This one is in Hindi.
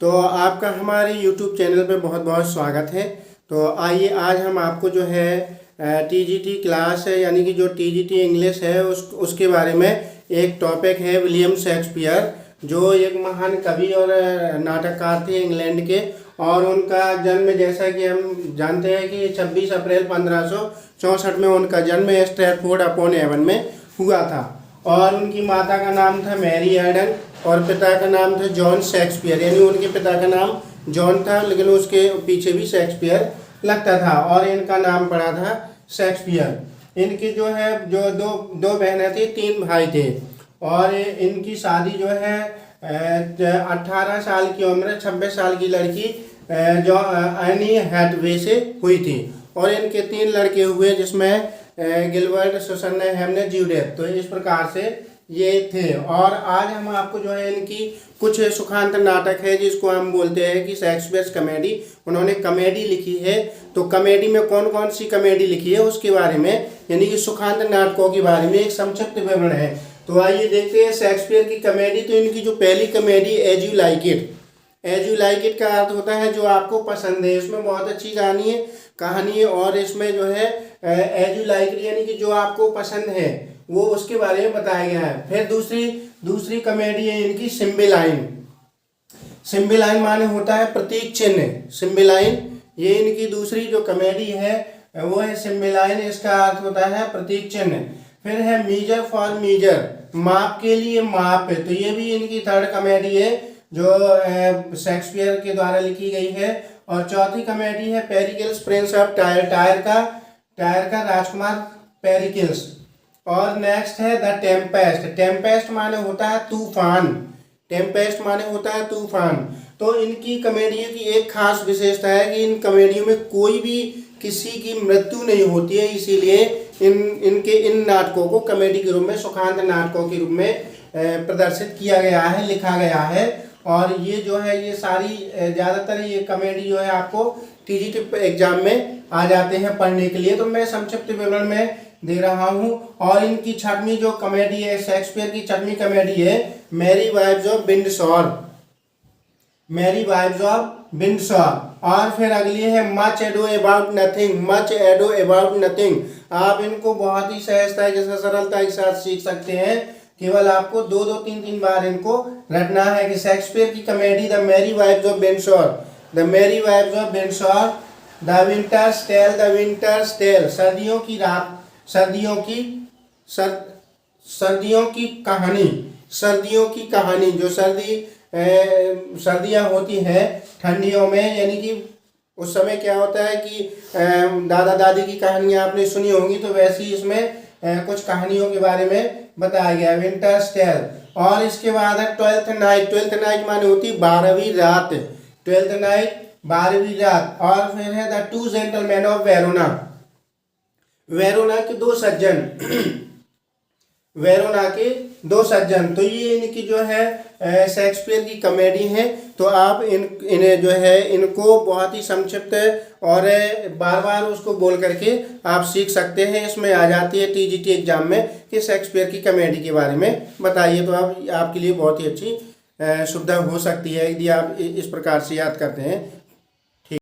तो आपका हमारे YouTube चैनल पे बहुत बहुत स्वागत है। तो आइए आज हम आपको जो है टीजीटी क्लास है, यानी कि जो टीजीटी इंग्लिश है उसके बारे में एक टॉपिक है। विलियम शेक्सपियर जो एक महान कवि और नाटककार थे इंग्लैंड के, और उनका जन्म जैसा कि हम जानते हैं कि 26 अप्रैल 1564 में उनका जन्म स्ट्रैटफोर्ड अपॉन एवन में हुआ था। और उनकी माता का नाम था मैरी एडन और पिता का नाम था जॉन शेक्सपियर, यानी उनके पिता का नाम जॉन था लेकिन उसके पीछे भी शेक्सपियर लगता था और इनका नाम पड़ा था शेक्सपियर। इनकी जो है जो दो बहनें थी, 3 भाई थे, और इनकी शादी जो है 18 साल की उम्र 26 साल की लड़की जो एनी हैथवे से हुई थी। और इनके 3 लड़के हुए जिसमें गिलबर्ट, सुसन, हेमने, जूडिथ। तो इस प्रकार से ये थे। और आज हम आपको जो है इनकी कुछ सुखांत नाटक है जिसको हम बोलते हैं कि शेक्सपियर कॉमेडी। उन्होंने कॉमेडी लिखी है, तो कॉमेडी में कौन कौन सी कॉमेडी लिखी है उसके बारे में, यानी कि सुखांत नाटकों के बारे में एक संक्षिप्त विवरण है। तो आइए देखते हैं शेक्सपियर की कॉमेडी। तो इनकी जो पहली comedy As You Like It, As You Like It का अर्थ होता है जो आपको पसंद है। इसमें बहुत अच्छी कहानी है और इसमें जो है एज यू लाइक इट यानी कि जो आपको पसंद है वो उसके बारे में बताया गया है। फिर दूसरी कॉमेडी है इनकी सिम्बेलाइन। सिम्बेलाइन माने होता है प्रतीक चिन्ह। सिम्बेलाइन ये इनकी दूसरी जो कॉमेडी है वो है सिम्बेलाइन, इसका अर्थ होता है प्रतीक चिन्ह। फिर है मीजर फॉर मीजर, माप के लिए माप है। तो ये भी इनकी थर्ड कॉमेडी है जो शेक्सपियर के द्वारा लिखी गई है। और चौथी कॉमेडी है Pericles, Prince of tyre, tyre का राजकुमार पेरिकल्स। और नेक्स्ट है द टेम्पेस्ट। टेम्पेस्ट माने होता है तूफान, टेम्पेस्ट माने होता है तूफान। तो इनकी कॉमेडियों की एक खास विशेषता है कि इन कॉमेडियों में कोई भी किसी की मृत्यु नहीं होती है, इसीलिए इन नाटकों को कॉमेडी के रूप में, सुखांत नाटकों के रूप में प्रदर्शित किया गया है, लिखा गया है। और ये जो है ये सारी ज़्यादातर ये कॉमेडी जो है आपको टीजीटी एग्जाम में आ जाते हैं पढ़ने के लिए। तो मैं संक्षिप्त विवरण में दे रहा हूँ। और इनकी छठवीं जो कॉमेडी है, शेक्सपियर की छठवीं कॉमेडी है Merry Wives of Windsor, Merry Wives of Windsor. और फिर अगली है Much Ado About Nothing, Much Ado About Nothing. आप इनको बहुत ही सहजता के साथ, सरलता के साथ सीख सकते हैं। केवल आपको 2-2, 3-3 बार इनको रटना है कि शेक्सपियर की comedy the Merry Wives of Windsor, the Merry Wives of Windsor, the Winter's Tale, the Winter's Tale, सर्दियों की रात, सर्दियों की कहानी, सर्दियों की कहानी। जो सर्दियाँ होती हैं ठंडियों में, यानी कि उस समय क्या होता है कि दादा दादी की कहानियाँ आपने सुनी होंगी, तो वैसी इसमें कुछ कहानियों के बारे में बताया गया है, विंटर्स टेल। और इसके बाद है ट्वेल्थ नाइट। ट्वेल्थ नाइट माने होती 12वीं रात, ट्वेल्थ नाइट 12वीं रात। और फिर है the two gentleman of Verona, Verona के 2 सज्जन, वेरोना के 2 सज्जन। तो ये इनकी जो है शेक्सपियर की कॉमेडी है। तो आप इन्हें जो है इनको बहुत ही संक्षिप्त और बार बार उसको बोल करके आप सीख सकते हैं। इसमें आ जाती है टीजीटी एग्जाम में कि शेक्सपियर की कॉमेडी के बारे में बताइए। तो आपके लिए बहुत ही अच्छी सुविधा हो सकती है यदि आप इस प्रकार से याद करते हैं